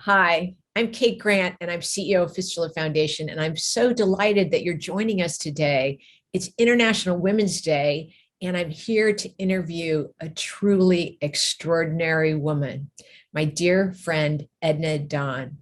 Hi, I'm Kate Grant, and I'm CEO of Fistula Foundation, and I'm so delighted that you're joining us today. It's International Women's Day, and I'm here to interview a truly extraordinary woman, my dear friend, Edna Don.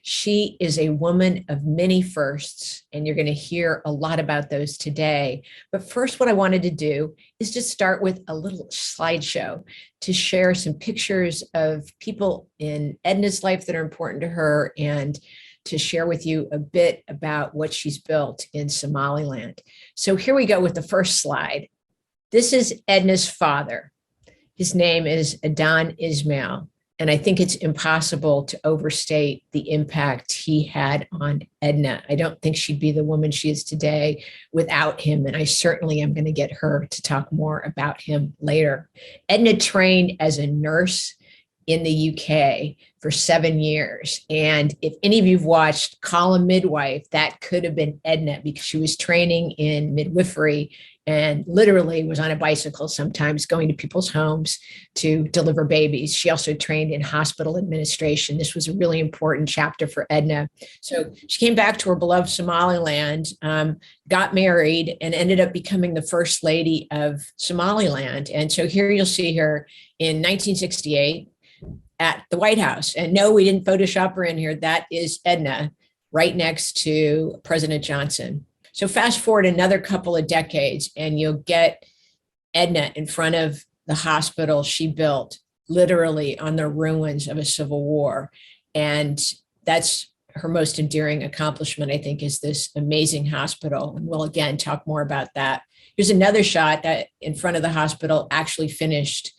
She is a woman of many firsts, and you're going to hear a lot about those today. But first, what I wanted to do is just start with a little slideshow to share some pictures of people in Edna's life that are important to her and to share with you a bit about what she's built in Somaliland. So here we go with the first slide. This is Edna's father. His name is Adan Ismail. And I think it's impossible to overstate the impact he had on Edna. I don't think she'd be the woman she is today without him. And I certainly am going to get her to talk more about him later. Edna trained as a nurse in the UK for 7 years. And if any of you've watched Call a Midwife, that could have been Edna because she was training in midwifery and literally was on a bicycle sometimes going to people's homes to deliver babies. She also trained in hospital administration. This was a really important chapter for Edna. So she came back to her beloved Somaliland, got married, and ended up becoming the first lady of Somaliland. And so here you'll see her in 1968 at the White House. And no, we didn't Photoshop her in here. That is Edna right next to President Johnson. So fast forward another couple of decades and you'll get Edna in front of the hospital she built literally on the ruins of a civil war. And that's her most endearing accomplishment, I think, is this amazing hospital. And we'll again talk more about that. Here's another shot that in front of the hospital actually finished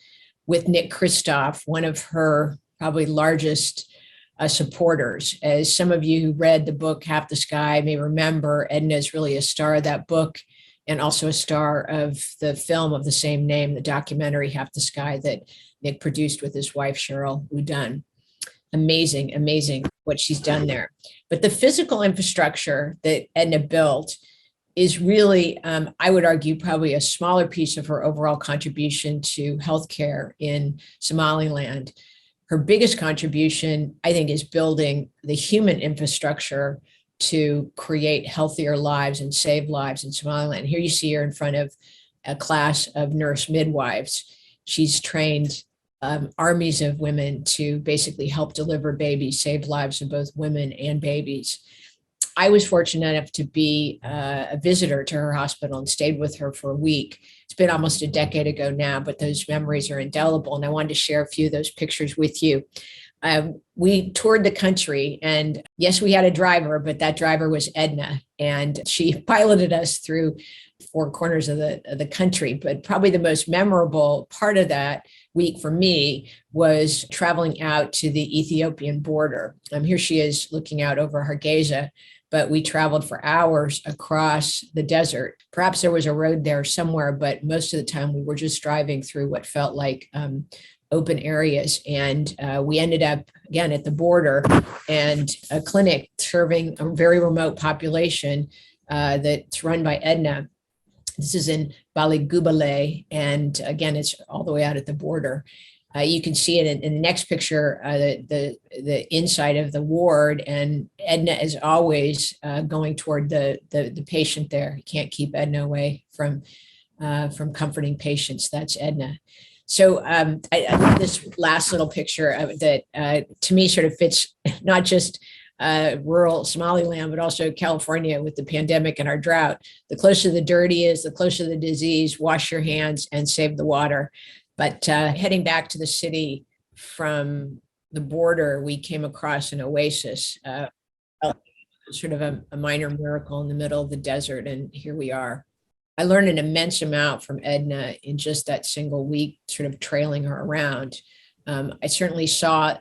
with Nick Kristof, one of her probably largest supporters. As some of you who read the book Half the Sky may remember, Edna is really a star of that book and also a star of the film of the same name, the documentary Half the Sky that Nick produced with his wife, Cheryl Udun. Amazing, amazing what she's done there. But the physical infrastructure that Edna built is really, I would argue, probably a smaller piece of her overall contribution to healthcare in Somaliland. Her biggest contribution, I think, is building the human infrastructure to create healthier lives and save lives in Somaliland. Here you see her in front of a class of nurse midwives. She's trained armies of women to basically help deliver babies, save lives of both women and babies. I was fortunate enough to be a visitor to her hospital and stayed with her for a week. It's been almost a decade ago now, but those memories are indelible. And I wanted to share a few of those pictures with you. We toured the country, and yes, we had a driver, but that driver was Edna, and she piloted us through 4 corners of the country. But probably the most memorable part of that week for me was traveling out to the Ethiopian border. Here she is looking out over Hargeisa, but we traveled for hours across the desert. Perhaps there was a road there somewhere, but most of the time we were just driving through what felt like open areas. And we ended up, again, at the border and a clinic serving a very remote population that's run by Edna. This is in Baligubale, and again, it's all the way out at the border. You can see it in the next picture, the inside of the ward, and Edna is always going toward the patient there. You can't keep Edna away from comforting patients. That's Edna. So I love this last little picture of that to me sort of fits not just rural Somaliland, but also California with the pandemic and our drought. The closer the dirt is, the closer the disease, wash your hands and save the water. But heading back to the city from the border, we came across an oasis, sort of a minor miracle in the middle of the desert. And here we are. I learned an immense amount from Edna in just that single week, sort of trailing her around. I certainly saw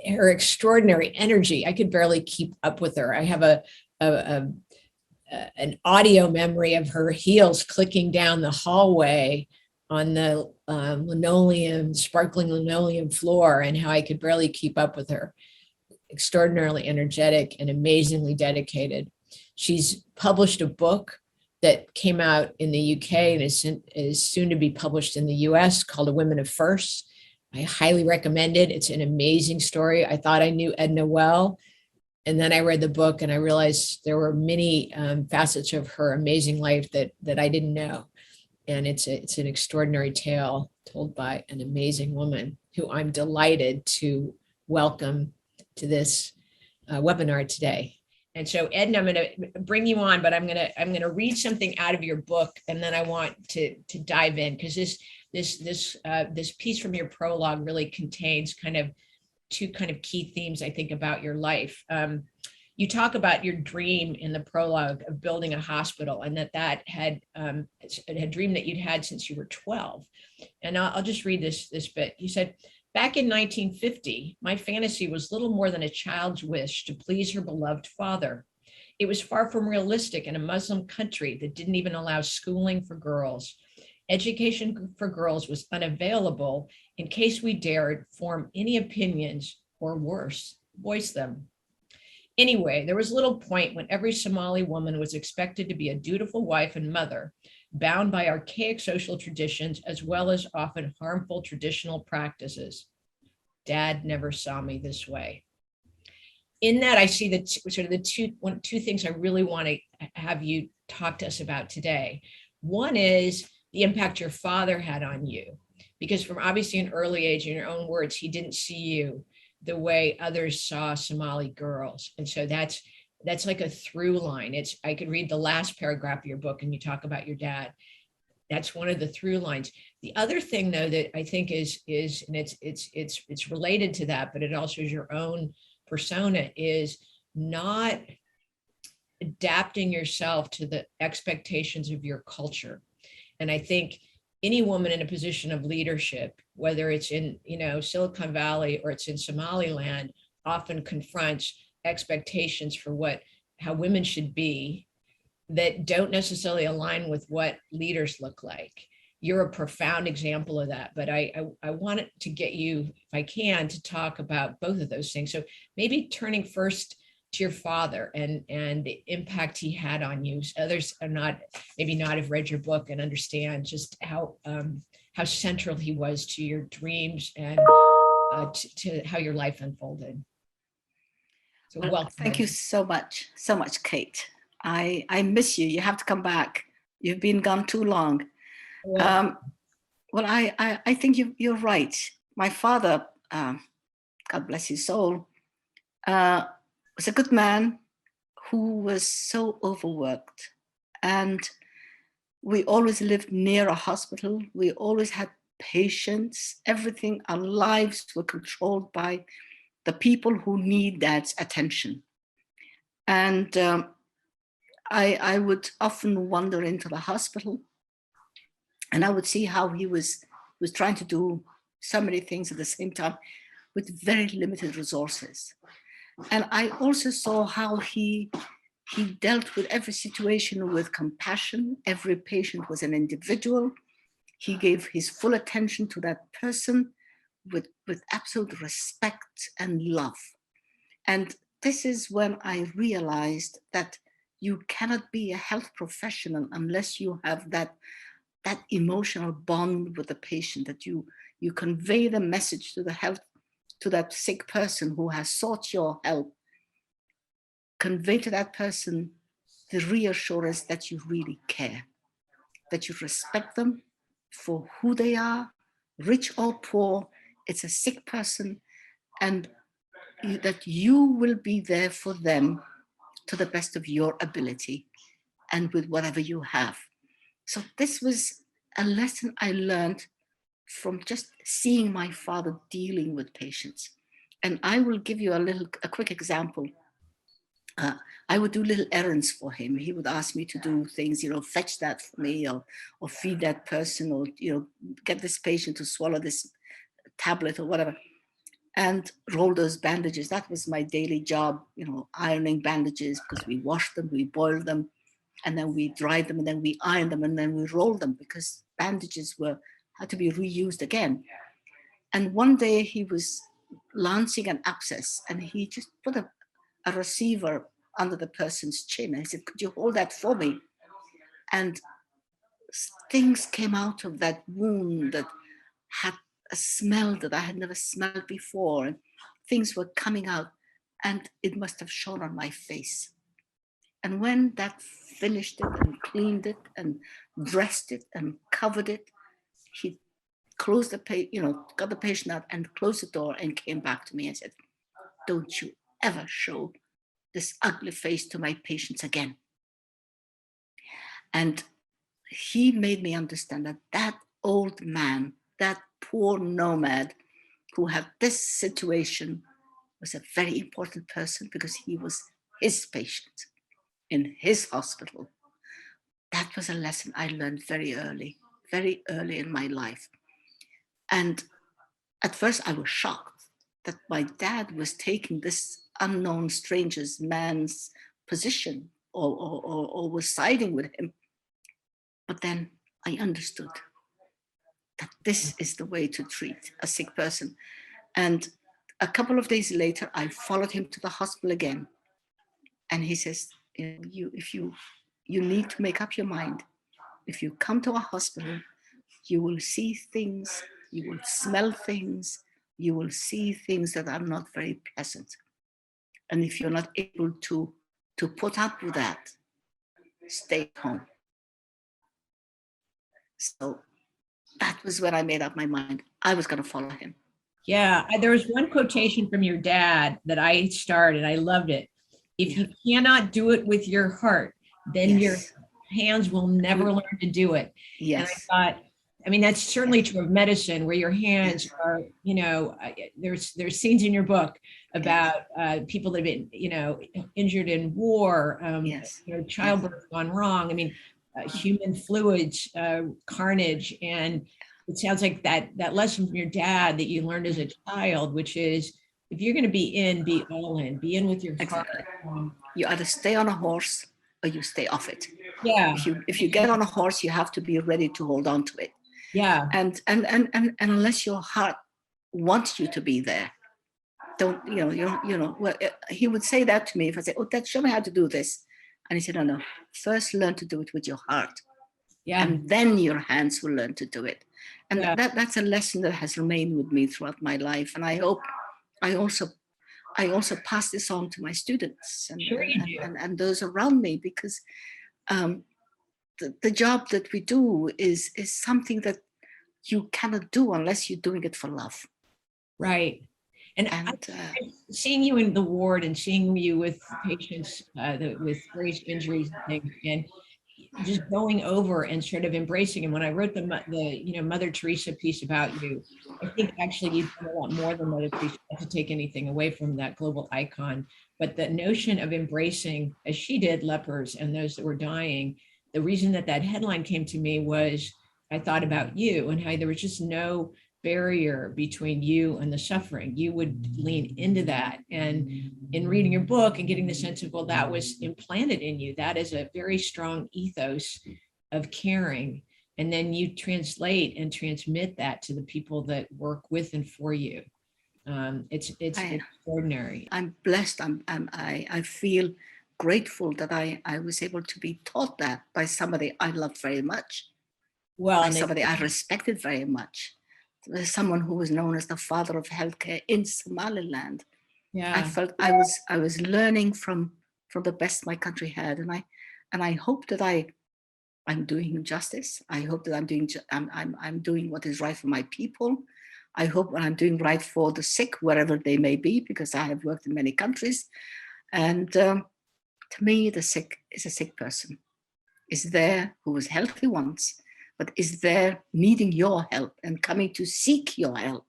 her extraordinary energy. I could barely keep up with her. I have an audio memory of her heels clicking down the hallway on the sparkling linoleum floor, and how I could barely keep up with her. Extraordinarily energetic and amazingly dedicated. She's published a book that came out in the UK and is soon to be published in the US called A Women of First. I highly recommend it. It's an amazing story. I thought I knew Edna well. And then I read the book and I realized there were many facets of her amazing life that I didn't know. And it's an extraordinary tale told by an amazing woman who I'm delighted to welcome to this webinar today. And so, Edna, I'm going to bring you on, but I'm going to read something out of your book, and then I want to dive in, because this piece from your prologue really contains kind of two kind of key themes, I think, about your life. You talk about your dream in the prologue of building a hospital, and that had a dream that you'd had since you were 12. And I'll just read this bit. You said, "Back in 1950, my fantasy was little more than a child's wish to please her beloved father. It was far from realistic in a Muslim country that didn't even allow schooling for girls. Education for girls was unavailable in case we dared form any opinions, or worse, voice them. Anyway, there was little point when every Somali woman was expected to be a dutiful wife and mother, bound by archaic social traditions as well as often harmful traditional practices. Dad never saw me this way." In that, I see that sort of the two things I really want to have you talk to us about today. One is the impact your father had on you, because from obviously an early age, in your own words, he didn't see you the way others saw Somali girls. And so that's like a through line. I could read the last paragraph of your book and you talk about your dad. That's one of the through lines. The other thing, though, that I think is and it's related to that, but it also is your own persona, is not adapting yourself to the expectations of your culture. And I think any woman in a position of leadership, whether it's in Silicon Valley or it's in Somaliland, often confronts expectations for how women should be that don't necessarily align with what leaders look like. You're a profound example of that, but I wanted to get you, if I can, to talk about both of those things. So maybe turning first to your father and the impact he had on you. Others are maybe not have read your book and understand just how central he was to your dreams and to how your life unfolded. So welcome. Thank you so much, Kate. I miss you. You have to come back. You've been gone too long. Well, I think you're right. My father, God bless his soul, was a good man who was so overworked. And we always lived near a hospital. We always had patients. Everything, our lives were controlled by the people who need that attention. And I would often wander into the hospital and I would see how he was trying to do so many things at the same time with very limited resources. And I also saw how he dealt with every situation with compassion. Every patient was an individual. He gave his full attention to that person with absolute respect and love. And this is when I realized that you cannot be a health professional unless you have that emotional bond with the patient, that you convey the message to that sick person who has sought your help. Convey to that person the reassurance that you really care, that you respect them for who they are, rich or poor. It's a sick person, and that you will be there for them to the best of your ability and with whatever you have. So this was a lesson I learned from just seeing my father dealing with patients. And I will give you a quick example. I would do little errands for him. He would ask me to do things, fetch that for me, or feed that person, or get this patient to swallow this tablet or whatever, and roll those bandages. That was my daily job, ironing bandages, because we washed them, we boiled them, and then we dried them, and then we ironed them, and then we rolled them, because bandages had to be reused again. And one day he was lancing an abscess, and he just put a receiver under the person's chin. I said, "Could you hold that for me?" And things came out of that wound that had a smell that I had never smelled before, and things were coming out, and it must have shown on my face. And when that finished it and cleaned it and dressed it and covered it, he closed got the patient out and closed the door and came back to me and said, "Don't you ever show this ugly face to my patients again." And he made me understand that that old man, that poor nomad who had this situation, was a very important person because he was his patient in his hospital. That was a lesson I learned very early in my life. And at first I was shocked that my dad was taking this unknown stranger's man's position or was siding with him. But then I understood that this is the way to treat a sick person. And a couple of days later, I followed him to the hospital again. And he says, you need to make up your mind. If you come to a hospital, you will see things, you will smell things, you will see things that are not very pleasant. And if you're not able to put up with that, stay home. So that was when I made up my mind. I was going to follow him. Yeah, there was one quotation from your dad that I started. I loved it. If you cannot do it with your heart, then your hands will never learn to do it. Yes. And I thought, I mean, that's certainly true of medicine, where your hands are, there's scenes in your book about people that have been, injured in war, childbirth gone wrong. I mean, human fluids, carnage. And it sounds like that lesson from your dad that you learned as a child, which is, if you're going to be all in, be in with your heart. You either stay on a horse or you stay off it. Yeah. If you get on a horse, you have to be ready to hold on to it. Yeah. And unless your heart wants you to be there, don't, well, he would say that to me if I say, "Oh, Dad, show me how to do this." And he said, "No, first learn to do it with your heart. Yeah. And then your hands will learn to do it." And that's a lesson that has remained with me throughout my life. And I hope I also pass this on to my students and those around me, because the job that we do is something that you cannot do unless you're doing it for love. Right. And seeing you in the ward and seeing you with patients with various injuries and just going over and sort of embracing. And when I wrote the Mother Teresa piece about you, I think actually you've done a lot more than Mother Teresa, not to take anything away from that global icon, but the notion of embracing, as she did, lepers and those that were dying. The reason that headline came to me was I thought about you and how there was just no barrier between you and the suffering. You would lean into that. And in reading your book and getting the sense of, well, that was implanted in you. That is a very strong ethos of caring. And then you translate and transmit that to the people that work with and for you. It's extraordinary. I'm blessed. I feel grateful that I was able to be taught that by somebody I loved very much. Well, by somebody I respected very much. Someone who was known as the father of healthcare in Somaliland. Yeah, I felt I was learning from the best my country had, and I hope that I'm doing justice. I hope that I'm doing what is right for my people. I hope that I'm doing right for the sick, wherever they may be, because I have worked in many countries. And to me, the sick is a sick person. Is there who was healthy once, but is there needing your help and coming to seek your help.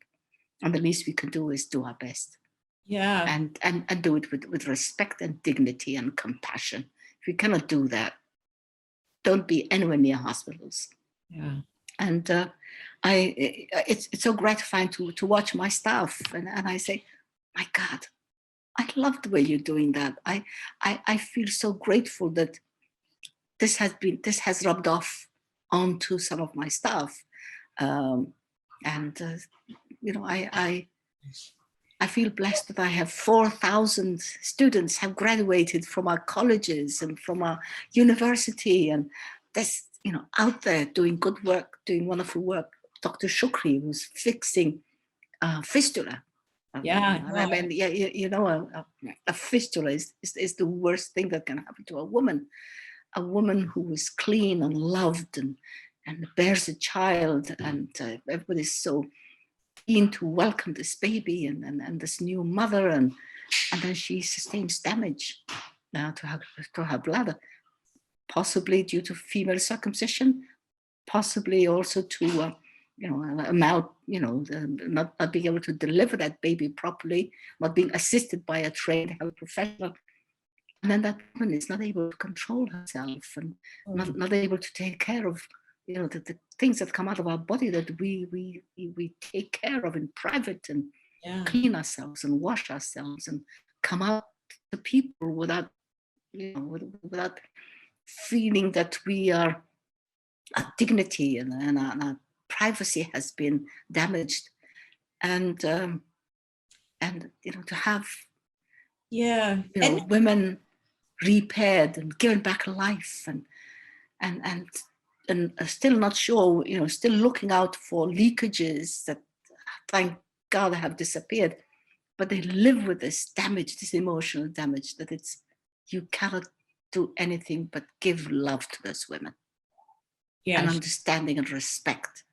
And the least we can do is do our best. Yeah. And do it with respect and dignity and compassion. If we cannot do that, don't be anywhere near hospitals. Yeah. And it's so gratifying to watch my staff. And I say, my God, I love the way you're doing that. I feel so grateful that this has rubbed off onto some of my staff. I feel blessed that I have 4,000 students have graduated from our colleges and from our university, and that's out there doing good work, doing wonderful work, Dr. Shukri, who's fixing fistula. Yeah. I mean, yeah, you know, a fistula is the worst thing that can happen to a woman. A woman who is clean and loved and bears a child, and everybody's so keen to welcome this baby and this new mother, and then she sustains damage to her bladder, possibly due to female circumcision, possibly also to not being able to deliver that baby properly, not being assisted by a trained health professional. And then that woman is not able to control herself and not able to take care of, the things that come out of our body that we take care of in private, and clean ourselves and wash ourselves and come out to people without feeling that our dignity and our privacy has been damaged, and to have women repaired and given back life, and still not sure, still looking out for leakages that, thank God, have disappeared, but they live with this damage, this emotional damage, that you cannot do anything but give love to those women. Yes. And understanding and respect,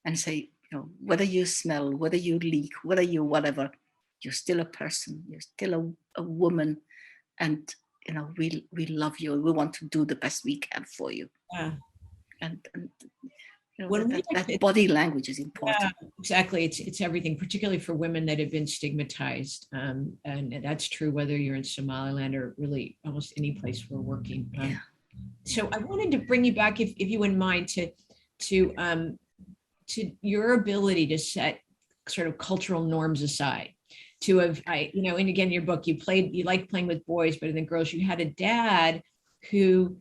and say, whether you smell, whether you leak, whether you whatever, you're still a person, you're still a woman, and we love you, and we want to do the best we can for you. Yeah. And that body language is important. Yeah, exactly. It's everything, particularly for women that have been stigmatized. And that's true whether you're in Somaliland or really almost any place we're working. So I wanted to bring you back, if you wouldn't mind, to your ability to set sort of cultural norms aside. And again, in your book, you like playing with boys, but in the girls, you had a dad who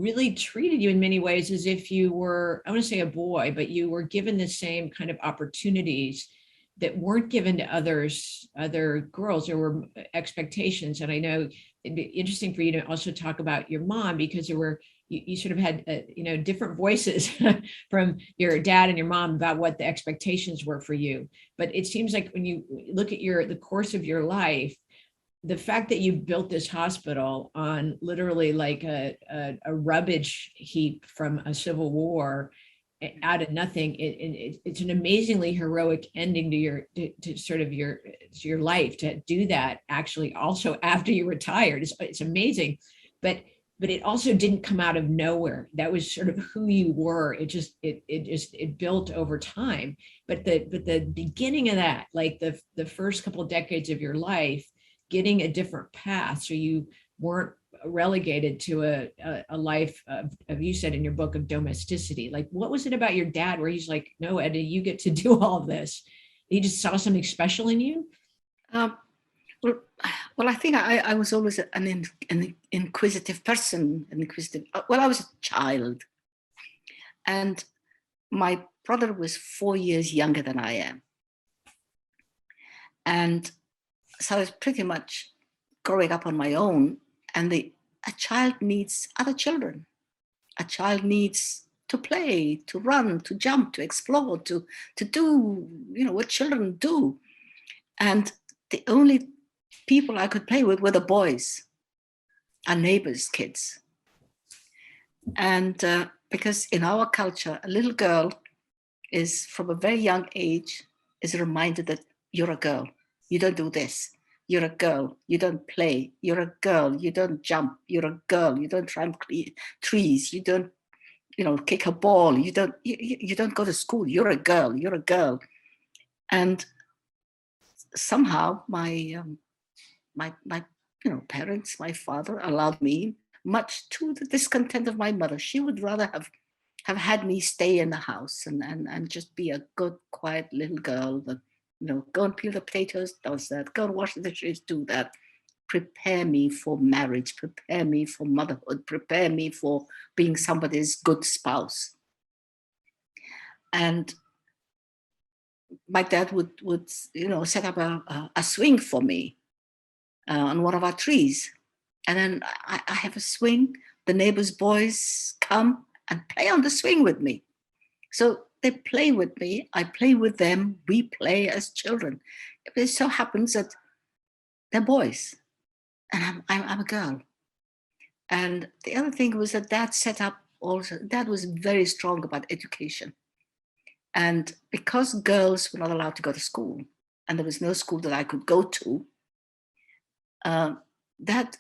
really treated you in many ways as if you were, I want to say a boy, but you were given the same kind of opportunities that weren't given to other girls. There were expectations. And I know it'd be interesting for you to also talk about your mom, because you sort of had different voices from your dad and your mom about what the expectations were for you. But it seems like when you look at the course of your life, the fact that you built this hospital on literally like a rubbish heap from a civil war out of nothing, it's an amazingly heroic ending to your life, to do that actually also after you retired. It's amazing, but it also didn't come out of nowhere. That was sort of who you were. It built over time. But the beginning of that, like the first couple of decades of your life, getting a different path, so you weren't relegated to a life of, you said in your book, of domesticity. Like, what was it about your dad where he's like, no, Eddie, you get to do all of this? He just saw something special in you? Well, I think I was always an inquisitive person. Well, I was a child, and my brother was 4 years younger than I am, and so I was pretty much growing up on my own. And a child needs other children. A child needs to play, to run, to jump, to explore, to do, what children do. And the only people I could play with were the boys, our neighbors' kids. And because in our culture, a little girl is, from a very young age, is reminded that you're a girl. You don't do this. You're a girl. You don't play. You're a girl. You don't jump. You're a girl. You don't climb trees. You don't, kick a ball. You don't go to school. You're a girl. You're a girl. And somehow my parents, my father, allowed me, much to the discontent of my mother. She would rather have had me stay in the house and just be a good, quiet little girl that, go and peel the potatoes, does that, go and wash the dishes, do that. Prepare me for marriage, prepare me for motherhood, prepare me for being somebody's good spouse. And my dad would set up a swing for me on one of our trees. And then I have a swing, the neighbors' boys come and play on the swing with me. So they play with me, I play with them, we play as children. It so happens that they're boys and I'm a girl. And the other thing was that Dad set up also, Dad was very strong about education. And because girls were not allowed to go to school, and there was no school that I could go to, Dad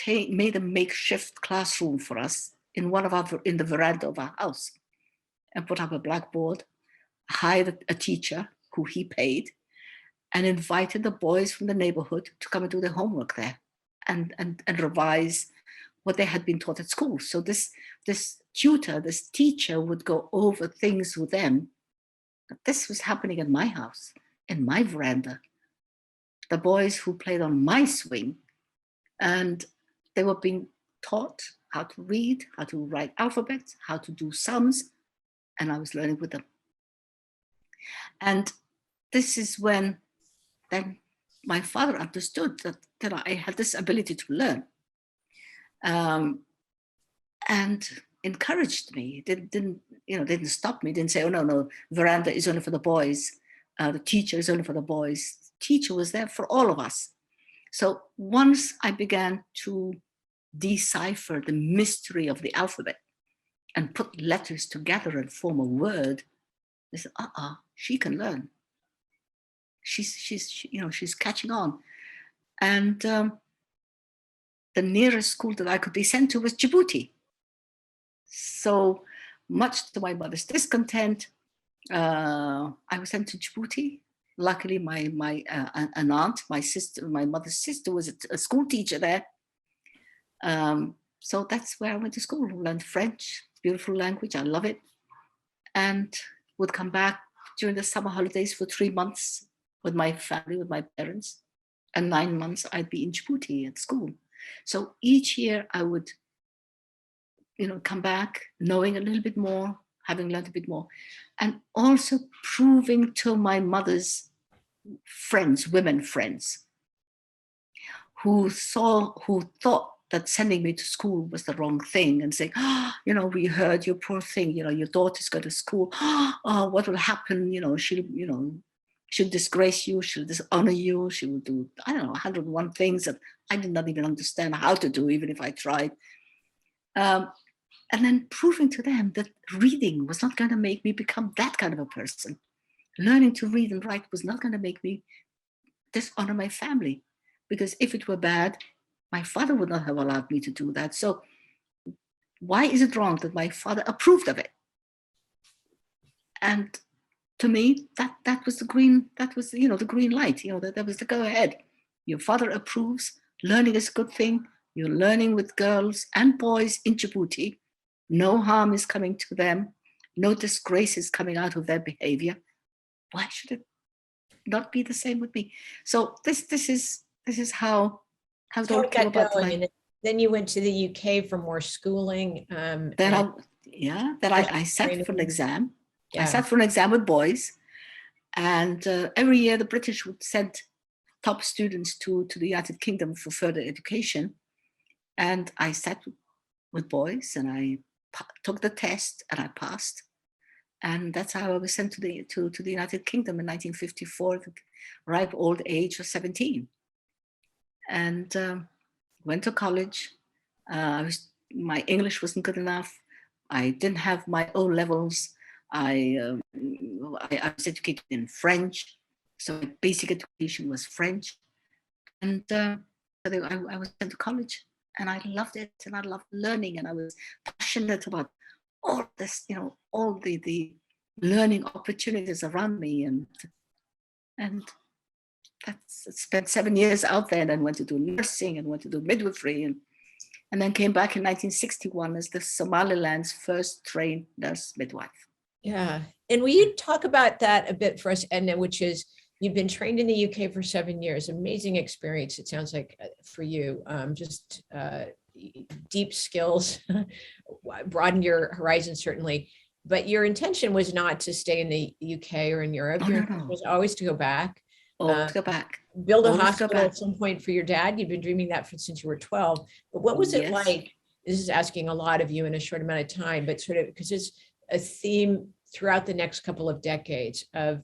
made a makeshift classroom for us in in the veranda of our house, and put up a blackboard, hired a teacher who he paid, and invited the boys from the neighborhood to come and do their homework there and revise what they had been taught at school. So this tutor, this teacher would go over things with them. But this was happening in my house, in my veranda. The boys who played on my swing, and they were being taught how to read, how to write alphabets, how to do sums, and I was learning with them. And this is when then my father understood that I had this ability to learn, and encouraged me. Didn't stop me. Didn't say, "Oh no, veranda is only for the boys. The teacher is only for the boys." The teacher was there for all of us. So once I began to decipher the mystery of the alphabet and put letters together and form a word, they said, she can learn. She's catching on. And the nearest school that I could be sent to was Djibouti. So much to my mother's discontent, I was sent to Djibouti. Luckily, an aunt, my mother's sister, was a school teacher there. So that's where I went to school. Learned French, beautiful language. I love it. And would come back during the summer holidays for 3 months with my family, with my parents. And 9 months I'd be in Djibouti at school. So each year I would, come back knowing a little bit more, having learned a bit more, and also proving to my mother's friends, women friends, who thought that sending me to school was the wrong thing, and saying, we heard your poor thing, your daughter's going to school. What will happen? She'll disgrace you, she'll dishonor you, she will do, 101 things that I did not even understand how to do, even if I tried. And then proving to them that reading was not going to make me become that kind of a person. Learning to read and write was not going to make me dishonor my family, because if it were bad, my father would not have allowed me to do that. So why is it wrong that my father approved of it? And to me, that was the green light, that was the go ahead. Your father approves, learning is a good thing. You're learning with girls and boys in Djibouti. No harm is coming to them. No disgrace is coming out of their behavior. Why should it not be the same with me? So this is how it all came about. Then you went to the UK for more schooling. I sat for an exam. Yeah. I sat for an exam with boys, and every year the British would send top students to the United Kingdom for further education. And I sat with boys, and I took the test, and I passed. And that's how I was sent to the United Kingdom in 1954, the ripe old age of 17. And went to college. My English wasn't good enough. I didn't have my O levels. I was educated in French, so my basic education was French. And I was sent to college, and I loved it, and I loved learning, and I was passionate about all this, all the learning opportunities around me, and that's spent 7 years out there, and then went to do nursing and went to do midwifery, and then came back in 1961 as the Somaliland's first trained nurse midwife. Yeah, and will you talk about that a bit for us, Edna, which is, you've been trained in the UK for 7 years, amazing experience, it sounds like, for you, just deep skills, broaden your horizon, certainly. But your intention was not to stay in the UK or in Europe. Your intention was always to go back. To go back. Build a hospital at some point for your dad. You've been dreaming that since you were 12. But what was it like? This is asking a lot of you in a short amount of time, but sort of, because it's a theme throughout the next couple of decades of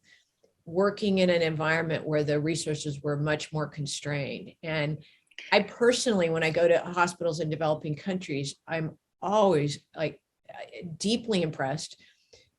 working in an environment where the resources were much more constrained. And I personally, when I go to hospitals in developing countries, I'm always like deeply impressed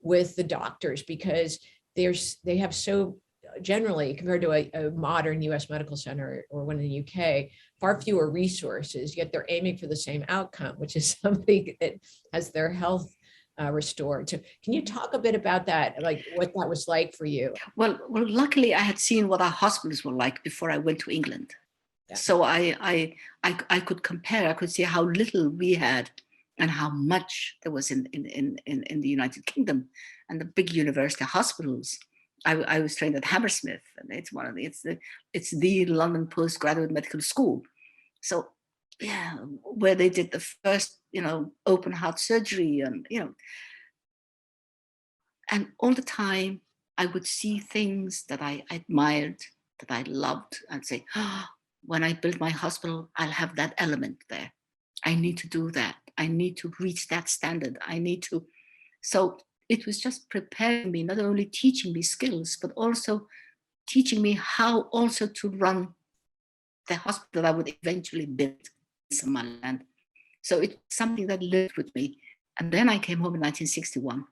with the doctors, because they have so generally, compared to a modern US medical center or one in the UK, far fewer resources, yet they're aiming for the same outcome, which is somebody that has their health restored. So can you talk a bit about that, like what that was like for you? Well, luckily I had seen what our hospitals were like before I went to England. Yeah. So I could compare, I could see how little we had and how much there was in the United Kingdom and the big university hospitals. I was trained at Hammersmith, and it's the London postgraduate medical school. So yeah, where they did the first, open heart surgery, and and all the time I would see things that I admired, that I loved, and say, oh, when I build my hospital, I'll have that element there. I need to do that. I need to reach that standard. I need to. So it was just preparing me, not only teaching me skills, but also teaching me how also to run the hospital I would eventually build in Somaliland. So it's something that lived with me. And then I came home in 1961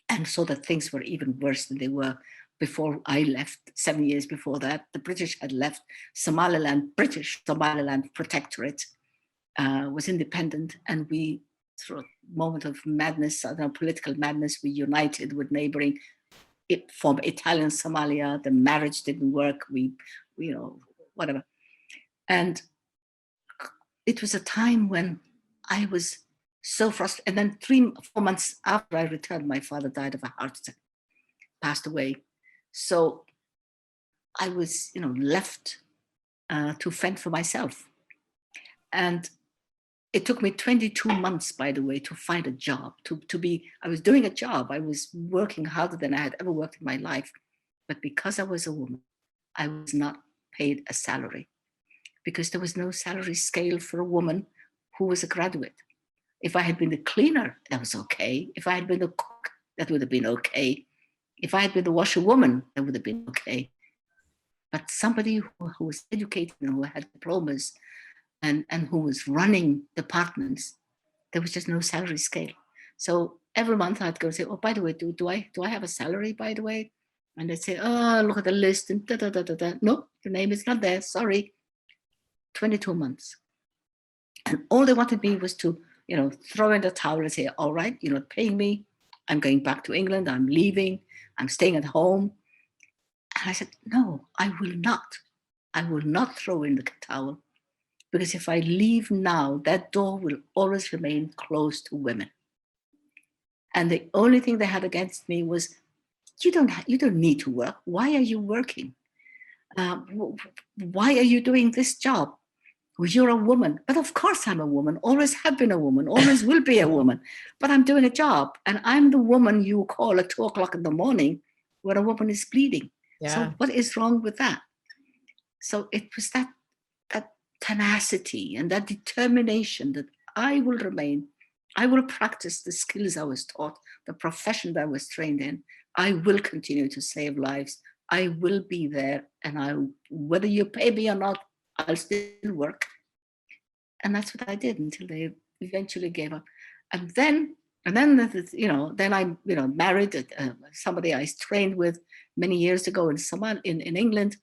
and saw that things were even worse than they were before I left. 7 years before that, the British had left Somaliland. British Somaliland Protectorate was independent, and we, through a moment of madness, political madness, we united with neighboring, from Italian Somalia. The marriage didn't work. We whatever. And it was a time when I was so frustrated. And then 3-4 months after I returned, my father died of a heart attack, passed away. So I was, left to fend for myself. And it took me 22 months, by the way, to find a job, I was doing a job. I was working harder than I had ever worked in my life. But because I was a woman, I was not paid a salary, because there was no salary scale for a woman who was a graduate. If I had been the cleaner, that was okay. If I had been the cook, that would have been okay. If I had been the washerwoman, that would have been okay. But somebody who was educated and who had diplomas and who was running departments, there was just no salary scale. So every month I'd go and say, oh, by the way, do I have a salary, by the way? And they'd say, oh, look at the list and da, da, da, da, da. No, your name is not there, sorry. 22 months. And all they wanted me was to, throw in the towel and say, all right, you're not paying me. I'm going back to England. I'm leaving. I'm staying at home. And I said, no, I will not. I will not throw in the towel, because if I leave now, that door will always remain closed to women. And the only thing they had against me was, you don't need to work. Why are you working? Why are you doing this job? Well, you're a woman. But of course I'm a woman, always have been a woman, always will be a woman. But I'm doing a job, and I'm the woman you call at 2:00 in the morning when a woman is bleeding. Yeah. So what is wrong with that? So it was that tenacity and that determination that I will remain. I will practice the skills I was taught, the profession that I was trained in. I will continue to save lives. I will be there, and whether you pay me or not, I'll still work. And that's what I did until they eventually gave up. And then I married somebody I trained with many years ago in England,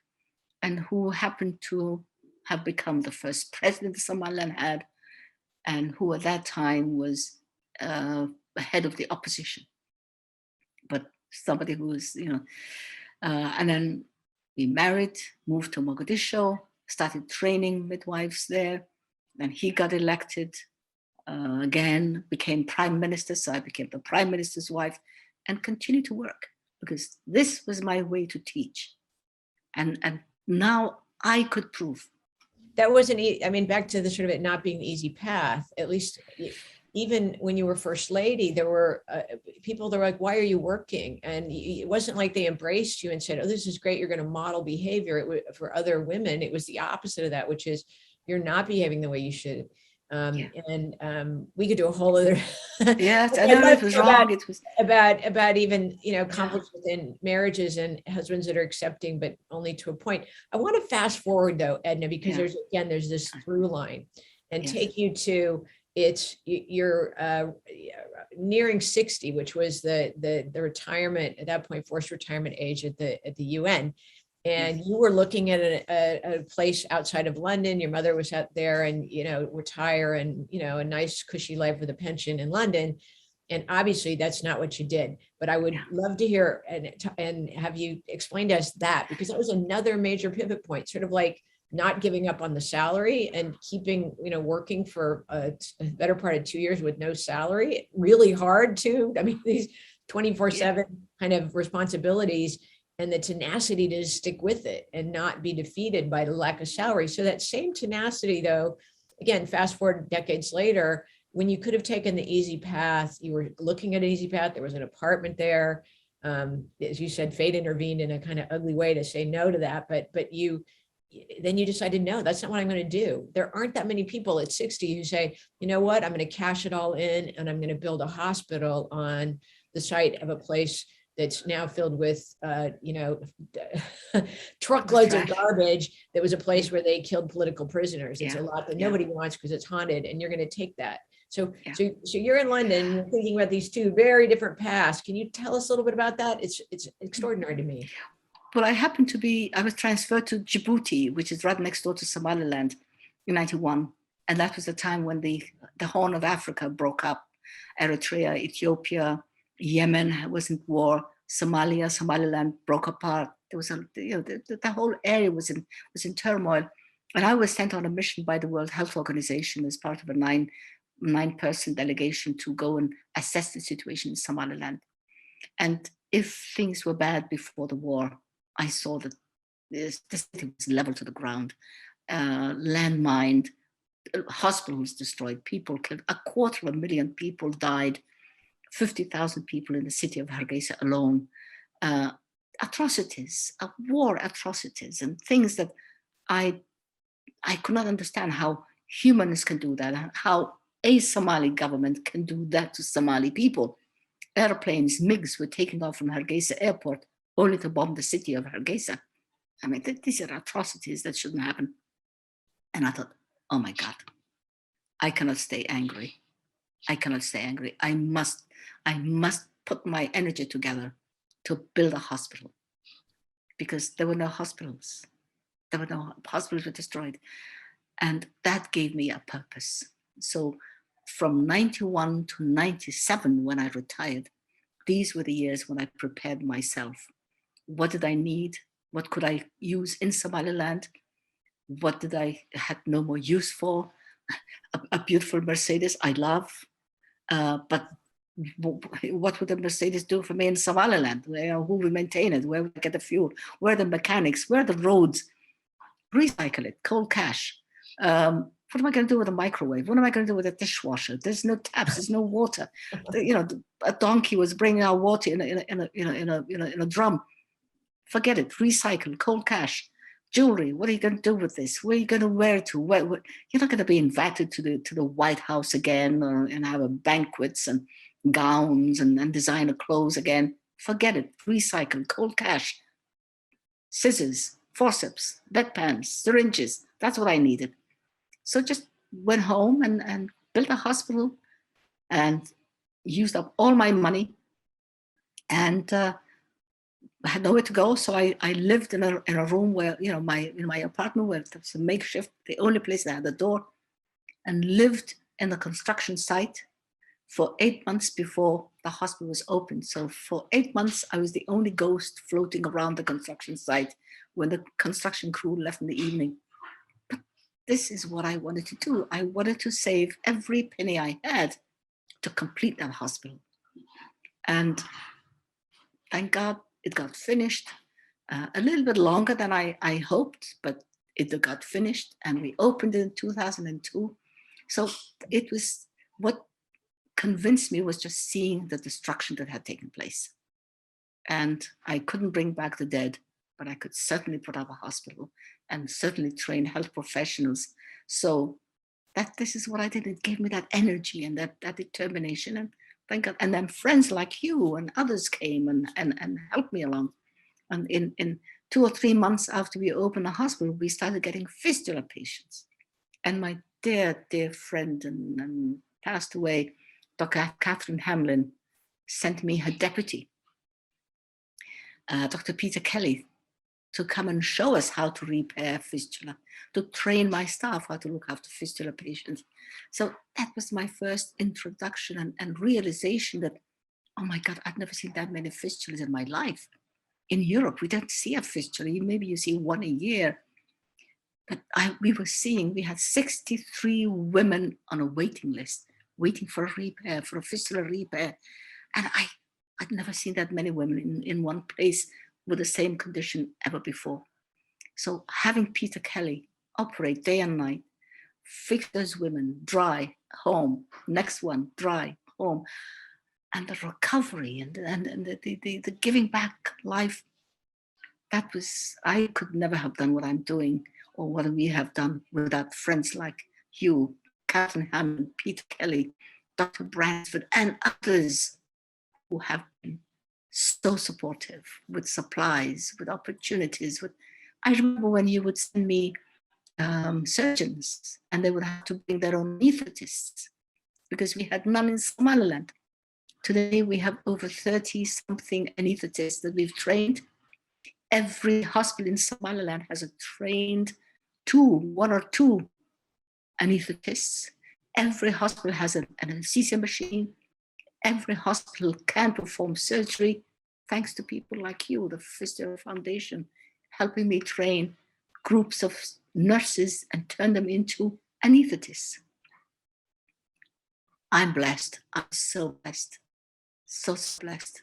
and who happened to have become the first president Somaliland had, and who at that time was head of the opposition. But somebody who was, and then we married, moved to Mogadishu, started training midwives there. And he got elected again, became prime minister. So I became the prime minister's wife, and continued to work, because this was my way to teach. And now I could prove. That wasn't, back to the sort of it not being the easy path, at least even when you were first lady, there were people that were like, why are you working? And it wasn't like they embraced you and said, oh, this is great, you're going to model behavior. For other women, it was the opposite of that, which is you're not behaving the way you should Yeah. And we could do a whole other. Yes, I I'd know love it to was hear about wrong. It was, even yeah, conflicts within marriages and husbands that are accepting, but only to a point. I want to fast forward though, Edna, because yeah, there's this through line, and yes, take you to you're nearing 60, which was the retirement at that point, forced retirement age at the UN. And yes, you were looking at a place outside of London. Your mother was out there, and retire, and a nice cushy life with a pension in London. And obviously that's not what you did, but I would yeah, love to hear and have you explain to us that, because that was another major pivot point, sort of like not giving up on the salary and keeping, working for a better part of 2 years with no salary. Really hard too. I mean, these yeah, 24/7 kind of responsibilities, and the tenacity to stick with it and not be defeated by the lack of salary. So that same tenacity though, again, fast forward decades later, when you could have taken the easy path, you were looking at an easy path, there was an apartment there. As you said, fate intervened in a kind of ugly way to say no to that, but then you decided, no, that's not what I'm going to do. There aren't that many people at 60 who say, you know what, I'm going to cash it all in and I'm going to build a hospital on the site of a place that's now filled with, truckloads of trash. garbage. That was a Yeah, place where they killed political prisoners. It's yeah, a lot that yeah, nobody wants because it's haunted, and you're going to take that. So, yeah. so you're in London. You're thinking about these two very different paths. Can you tell us a little bit about that? It's extraordinary to me. Well, I was transferred to Djibouti, which is right next door to Somaliland in 91. And that was the time when the Horn of Africa broke up. Eritrea, Ethiopia, Yemen was in war. Somalia, Somaliland broke apart. There was the whole area was in turmoil. And I was sent on a mission by the World Health Organization as part of a nine-person delegation to go and assess the situation in Somaliland. And if things were bad before the war, I saw that the city was leveled to the ground, landmined, hospitals destroyed, people killed, 250,000 people died, 50,000 people in the city of Hargeisa alone. Atrocities, war atrocities, and things that I could not understand how humans can do that, how a Somali government can do that to Somali people. Airplanes, MiGs, were taking off from Hargeisa airport only to bomb the city of Hargeisa. I mean, these are atrocities that shouldn't happen. And I thought, oh my God, I cannot stay angry. I cannot stay angry. I must put my energy together to build a hospital, because there were no hospitals. There were no hospitals were destroyed. And that gave me a purpose. So from 91 to 97, when I retired, these were the years when I prepared myself. What did I need? What could I use in Somaliland? What did I had no more use for? A beautiful Mercedes I love, but what would the Mercedes do for me in Somaliland? Who will maintain it? Where will I get the fuel? Where are the mechanics? Where are the roads? Recycle it, cold cash. What am I going to do with a microwave? What am I going to do with a dishwasher? There's no taps. There's no water. A donkey was bringing out water in a drum. Forget it. Recycle, cold cash, jewelry. What are you going to do with this? Where are you going to wear it to? You're not going to be invited to the White House again, and have a banquets and gowns and designer clothes again. Forget it. Recycle, cold cash, scissors, forceps, bedpans, syringes. That's what I needed. So just went home and built a hospital and used up all my money, and I had nowhere to go. So I lived in a room where, in my apartment, where it was a makeshift, the only place that had a door, and lived in the construction site for 8 months before the hospital was opened. So for 8 months, I was the only ghost floating around the construction site when the construction crew left in the evening. But this is what I wanted to do. I wanted to save every penny I had to complete that hospital. And thank God it got finished. A little bit longer than I hoped, but it got finished, and we opened it in 2002. So it was, what convinced me was just seeing the destruction that had taken place. And I couldn't bring back the dead, but I could certainly put up a hospital and certainly train health professionals. So that this is what I did. It gave me that energy and that determination. And thank God. And then friends like you and others came and helped me along. And in 2 or 3 months after we opened the hospital, we started getting fistula patients. And my dear, dear friend and passed away, Dr. Catherine Hamlin, sent me her deputy, Dr. Peter Kelly, to come and show us how to repair fistula, to train my staff how to look after fistula patients. So that was my first introduction and realization that, oh my God, I've never seen that many fistulas in my life. In Europe, we don't see a fistula. Maybe you see one a year. But we had 63 women on a waiting list, waiting for a repair, for a fistula repair. And I'd never seen that many women in one place with the same condition ever before. So having Peter Kelly operate day and night, fix those women, dry, home, next one, dry, home, and the recovery and the giving back life, that was, I could never have done what I'm doing or what we have done without friends like you, Catherine Hammond, Peter Kelly, Dr. Bransford, and others who have been so supportive with supplies, with opportunities. I remember when you would send me surgeons and they would have to bring their own anesthetists because we had none in Somaliland. Today we have over 30-something anesthetists that we've trained. Every hospital in Somaliland has a trained one or two anesthetists. Every hospital has an anesthesia machine. Every hospital can perform surgery, thanks to people like you, the Fistula Foundation, helping me train groups of nurses and turn them into anesthetists. I'm blessed. I'm so blessed. So blessed.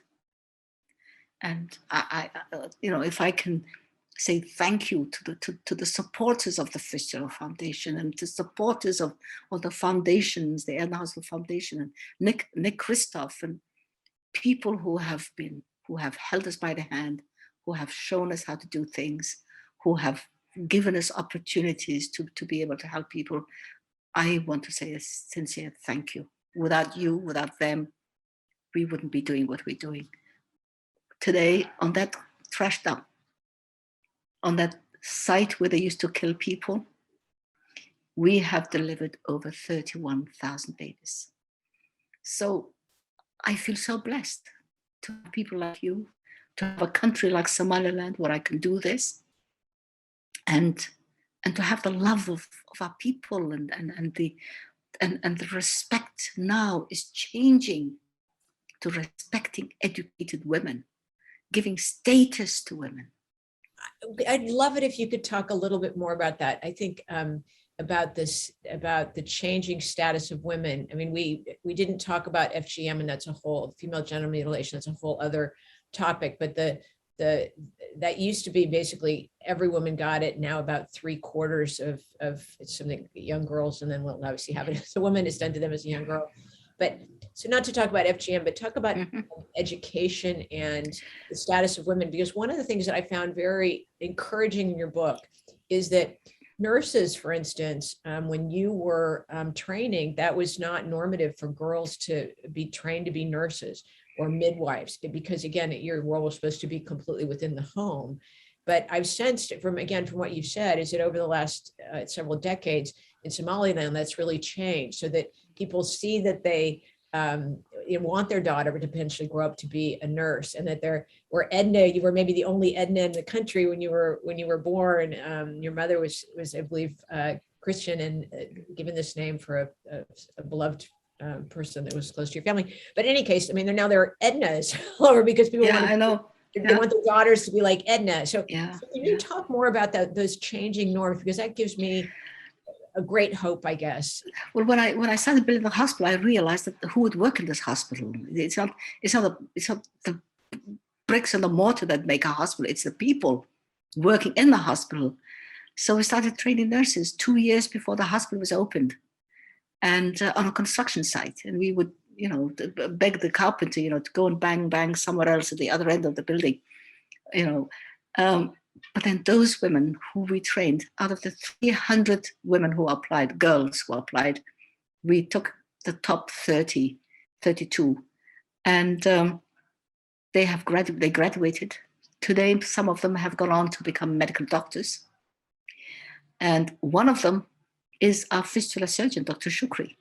And I if I can say thank you to the supporters of the Fistula Foundation and to supporters of the foundations, the Edna Hospital Foundation and Nick Christoph, and people who have held us by the hand, who have shown us how to do things, who have given us opportunities to be able to help people. I want to say a sincere thank you. Without you, without them, we wouldn't be doing what we're doing. Today, on that trash dump, on that site where they used to kill people, we have delivered over 31,000 babies. So I feel so blessed to have people like you, to have a country like Somaliland where I can do this, and to have the love of our people and the respect now is changing to respecting educated women, giving status to women. I'd love it if you could talk a little bit more about that. I think about the changing status of women. I mean, we didn't talk about FGM, and that's a whole female genital mutilation. That's a whole other topic. But that used to be basically every woman got it. Now about 3/4 of it's something young girls, and then we'll obviously have it as a woman is done to them as a young girl. But so not to talk about FGM, but talk about education and the status of women, because one of the things that I found very encouraging in your book is that nurses, for instance, when you were training, that was not normative for girls to be trained to be nurses or midwives, because again, your role was supposed to be completely within the home. But I've sensed from what you said is that over the last several decades in Somaliland, that's really changed, so that people see that they want their daughter to potentially grow up to be a nurse, and that or Edna, you were maybe the only Edna in the country when you were born. Your mother was I believe Christian, and given this name for a beloved person that was close to your family. But in any case, I mean, there are Ednas all over because people they want their daughters to be like Edna. So, can you talk more about those changing norms, because that gives me a great hope, I guess. Well, when I started building the hospital, I realized that who would work in this hospital. It's not the bricks and the mortar that make a hospital. It's the people working in the hospital. So we started training nurses 2 years before the hospital was opened, and on a construction site. And we would, beg the carpenter, to go and bang somewhere else at the other end of the building, But then those women who we trained, out of the 300 women who applied, girls who applied, we took the top 30, 32, and they graduated. Today, some of them have gone on to become medical doctors. And one of them is our fistula surgeon, Dr. Shukri.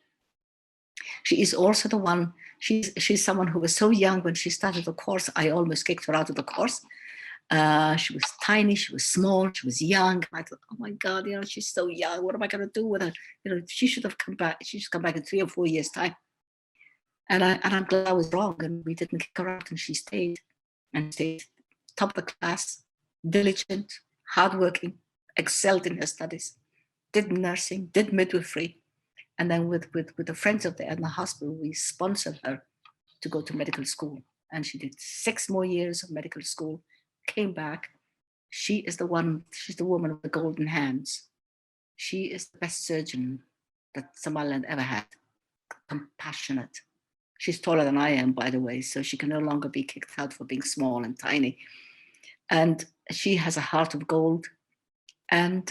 She is also the one, she's someone who was so young when she started the course, I almost kicked her out of the course. She was tiny, she was small, she was young. I thought, oh my God, she's so young. What am I going to do with her? She should have come back. She should come back in 3 or 4 years' time. And I'm glad I was wrong, and we didn't kick her out, and she stayed top of the class, diligent, hardworking, excelled in her studies, did nursing, did midwifery. And then with the friends of in the hospital, we sponsored her to go to medical school. And she did 6 more years of medical school, came back. She's the woman with the golden hands. She is the best surgeon that Somaliland ever had. Compassionate. She's taller than I am, by the way, so she can no longer be kicked out for being small and tiny. And she has a heart of gold. And,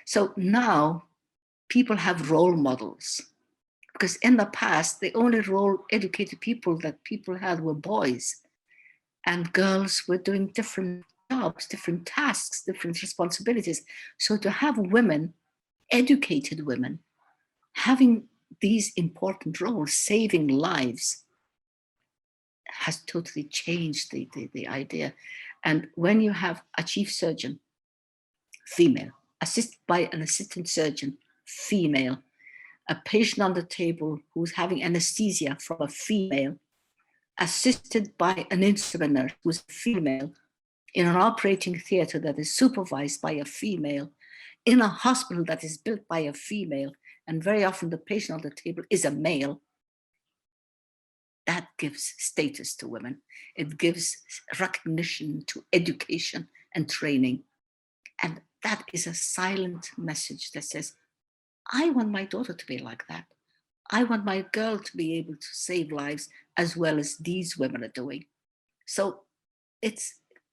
so now people have role models, because in the past, the only educated people that people had were boys, and girls were doing different jobs, different tasks, different responsibilities. So to have women, educated women, having these important roles, saving lives, has totally changed the idea. And when you have a chief surgeon, female, assisted by an assistant surgeon, female, a patient on the table who's having anesthesia from a female, assisted by an instrument nurse who's female, in an operating theater that is supervised by a female, in a hospital that is built by a female, and very often the patient on the table is a male, that gives status to women. It gives recognition to education and training. And that is a silent message that says, I want my daughter to be like that. I want my girl to be able to save lives as well as these women are doing. So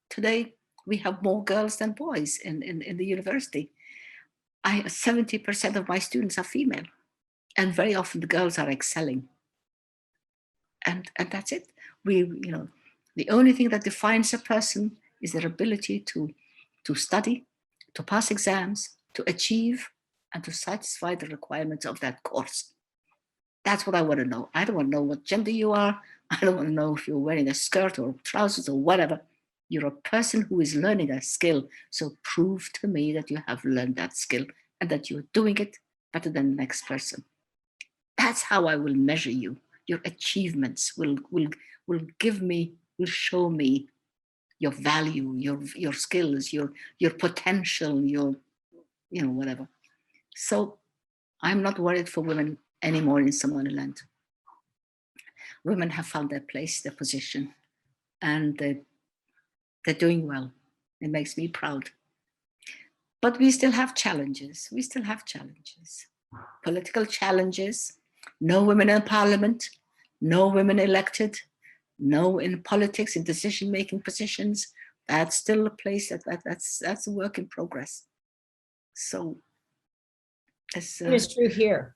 today we have more girls than boys in the university. 70% of my students are female, and very often the girls are excelling. And that's it. The only thing that defines a person is their ability to study, to pass exams, to achieve, and to satisfy the requirements of that course. That's what I want to know. I don't want to know what gender you are. I don't want to know if you're wearing a skirt or trousers or whatever. You're a person who is learning a skill. So prove to me that you have learned that skill and that you're doing it better than the next person. That's how I will measure you. Your achievements will show me your value, your skills, your potential, your whatever. So I'm not worried for women anymore in Somaliland. Women have found their place, their position, and they're doing well. It makes me proud. But we still have challenges. Political challenges. No women in parliament, no women elected, no in politics, in decision-making positions. That's still a place that's a work in progress. So it's true here.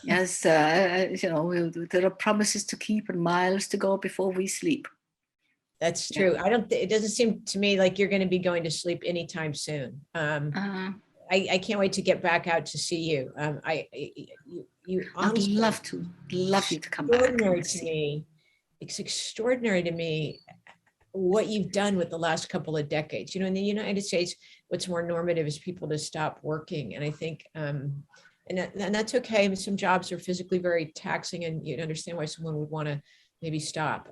Yes, there are promises to keep and miles to go before we sleep. That's true. Yeah. It doesn't seem to me like you're going to be going to sleep anytime soon. I can't wait to get back out to see you. I'd love you to come back. It's extraordinary to me what you've done with the last couple of decades. In the United States, what's more normative is people to stop working. And I think, and that's okay. Some jobs are physically very taxing, and you understand why someone would want to maybe stop.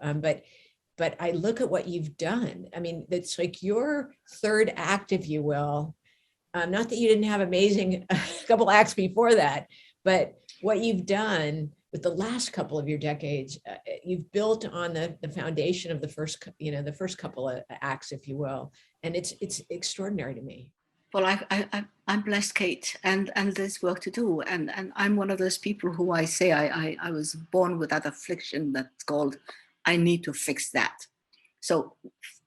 But I look at what you've done. I mean, it's like your third act, if you will. Not that you didn't have amazing couple acts before that, but what you've done with the last couple of your decades, you've built on the foundation of the first couple of acts, if you will, and it's extraordinary to me. Well, I'm blessed, Kate, and there's work to do, and I'm one of those people who I say I was born with that affliction that's called I need to fix that. So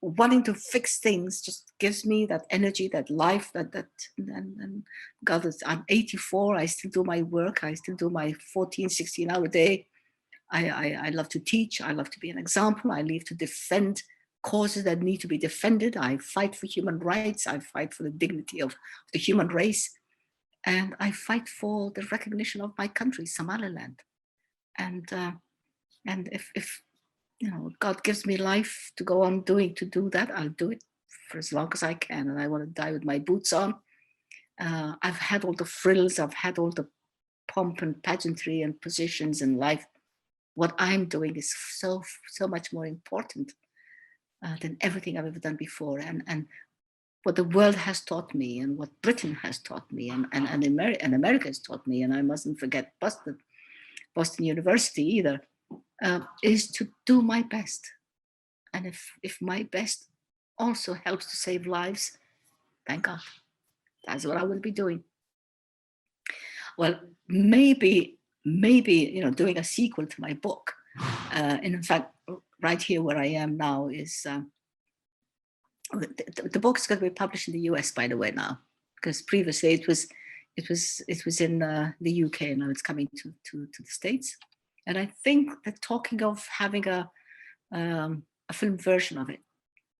wanting to fix things just gives me that energy, that life, and God, I'm 84. I still do my work. I still do my 14, 16-hour day. I love to teach. I love to be an example. I live to defend causes that need to be defended. I fight for human rights. I fight for the dignity of the human race. And I fight for the recognition of my country, Somaliland. And if you know, God gives me life to go on to do that, I'll do it for as long as I can. And I want to die with my boots on. I've had all the frills. I've had all the pomp and pageantry and positions in life. What I'm doing is so much more important than everything I've ever done before. And what the world has taught me, and what Britain has taught me, and America has taught me, and I mustn't forget Boston University either, is to do my best. And if my best also helps to save lives, thank God. That's what I will be doing. Well, maybe, you know, doing a sequel to my book. And in fact, right here where I am now is, the book is going to be published in the US, by the way, now, because previously it was in the UK, and now it's coming to the States. And I think they're talking of having a film version of it.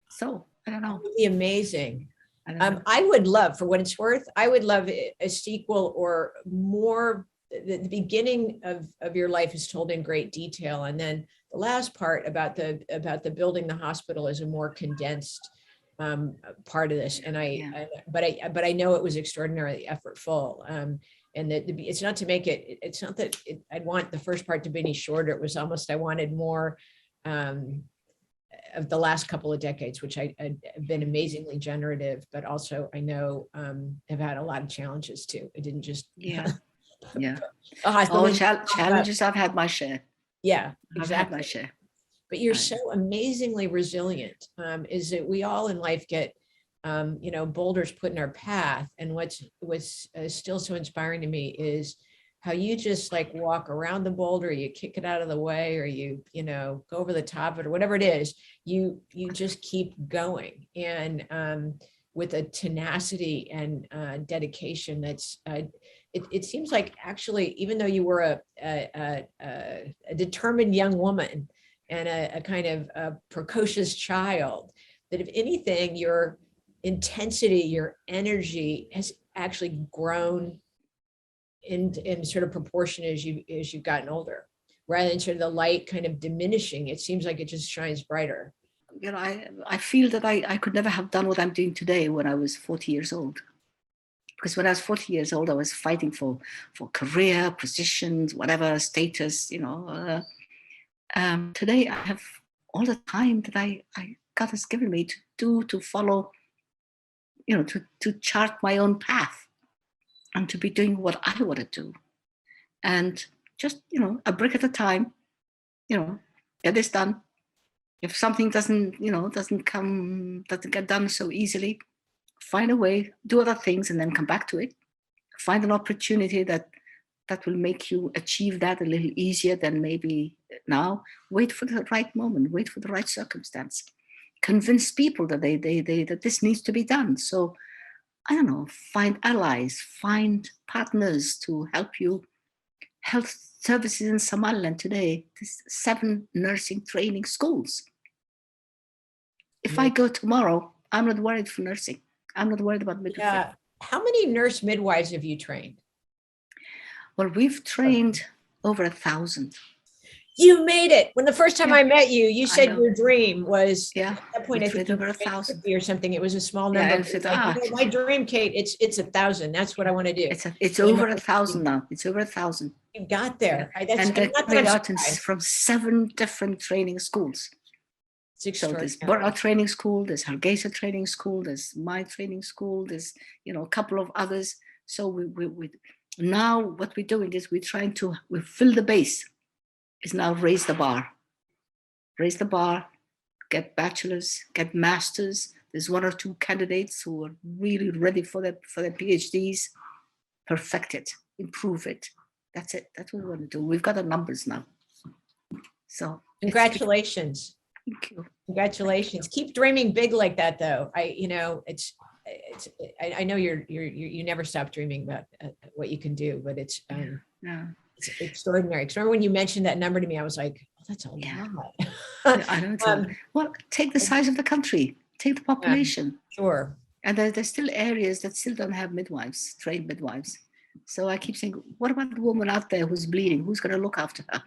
So I don't know. That would be amazing. I don't know. I would love, for what it's worth, I would love a sequel or more. The beginning of your life is told in great detail, and then the last part about the building the hospital is a more condensed part of this. And but I know it was extraordinarily effortful. And that it's not to make it, it's not that I'd want the first part to be any shorter. It was almost, I wanted more of the last couple of decades, which I've been amazingly generative, but also I know have had a lot of challenges too. It didn't just challenges. I've had my share. Yeah, exactly. I've had my share. But you're so amazingly resilient. Is that we all in life get you know, boulders put in our path. And what's still so inspiring to me is how you just like walk around the boulder, you kick it out of the way, or you know, go over the top of it, or whatever it is, you just keep going. And with a tenacity and dedication that's, it seems like actually, even though you were a determined young woman and a kind of a precocious child, that if anything, your intensity, your energy has actually grown in sort of proportion as you've gotten older, rather than sort of the light kind of diminishing. It seems like it just shines brighter. You know, I feel that I could never have done what I'm doing today when I was 40 years old. Because when I was 40 years old, I was fighting for career, positions, whatever, status, you know. Today, I have all the time that God has given me to follow, you know, to chart my own path and to be doing what I want to do. And just, you know, a brick at a time, you know, get this done. If something doesn't get done so easily, find a way, do other things, and then come back to it. Find an opportunity that will make you achieve that a little easier than maybe now. Wait for the right moment, wait for the right circumstance. Convince people that that this needs to be done. So, I don't know, find allies, find partners to help you. Health services in Somaliland today, there's 7 nursing training schools. If I go tomorrow, I'm not worried for nursing. I'm not worried about midwifery. Yeah. How many nurse midwives have you trained? Well, we've trained over 1,000. You made it. When the first time I met you, you said your dream was at that point, I think over 1,000 or something. It was a small number. My dream, Kate, it's 1,000. That's what I want to do. It's over 1,000 now. It's over 1,000. You got there. And they're coming out from 7 different training schools. So there's Bora Training School, there's Hargeisa Training School, there's my training school, there's, you know, a couple of others. So we now what we're doing is we fill the base. Is now raise the bar, get bachelors, get masters. There's 1 or 2 candidates who are really ready for their PhDs. Perfect it, improve it. That's it. That's what we want to do. We've got the numbers now. So congratulations. Thank you. Congratulations. Keep dreaming big like that, though. I know you never stop dreaming about what you can do, but it's Yeah. it's extraordinary. Because remember when you mentioned that number to me, I was like, oh, that's a Yeah. lot. I know. Well, take the size of the country, take the population. Sure. And there's still areas that still don't have midwives, trained midwives. So I keep saying, what about the woman out there who's bleeding? Who's going to look after her?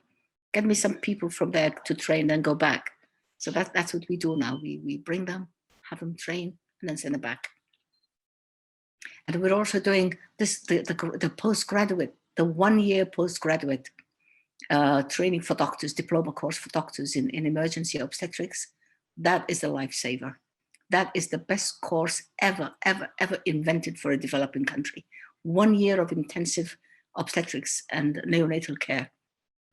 Get me some people from there to train and go back. So that's what we do now. We bring them, have them train, and then send them back. And we're also doing this, the postgraduate, the 1 year postgraduate training for doctors, diploma course for doctors in emergency obstetrics. That is a lifesaver. That is the best course ever, ever, ever invented for a developing country. 1 year of intensive obstetrics and neonatal care.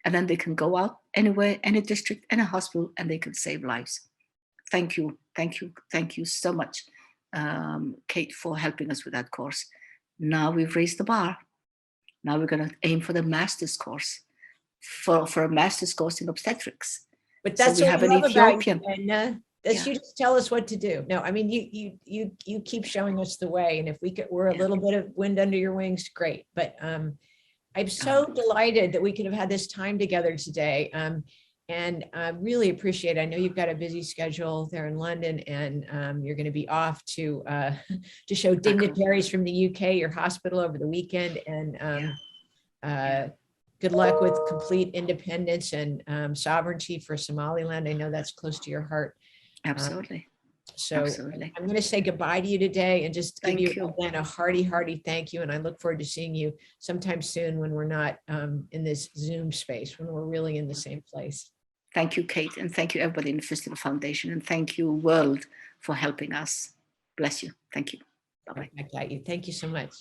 And then they can go out anywhere, any district, any hospital, and they can save lives. Thank you, thank you, thank you so much, Kate, for helping us with that course. Now we've raised the bar. Now we're going to aim for the master's course, for a master's course in obstetrics. But that's so we what have we an love Ethiopian. about you, and you just tell us what to do. No, I mean you keep showing us the way, and if we're a little bit of wind under your wings, great. But I'm so delighted that we could have had this time together today. And I really appreciate it. I know you've got a busy schedule there in London, and you're going to be off to show dignitaries from the UK, your hospital, over the weekend. And good luck with complete independence and sovereignty for Somaliland. I know that's close to your heart. Absolutely. So Absolutely. I'm going to say goodbye to you today and just give Thank you again a hearty thank you. And I look forward to seeing you sometime soon when we're not in this Zoom space, when we're really in the same place. Thank you, Kate, and thank you everybody in the Fistula Foundation, and thank you, world, for helping us. Bless you. Thank you. Bye-bye. I got you. Thank you so much.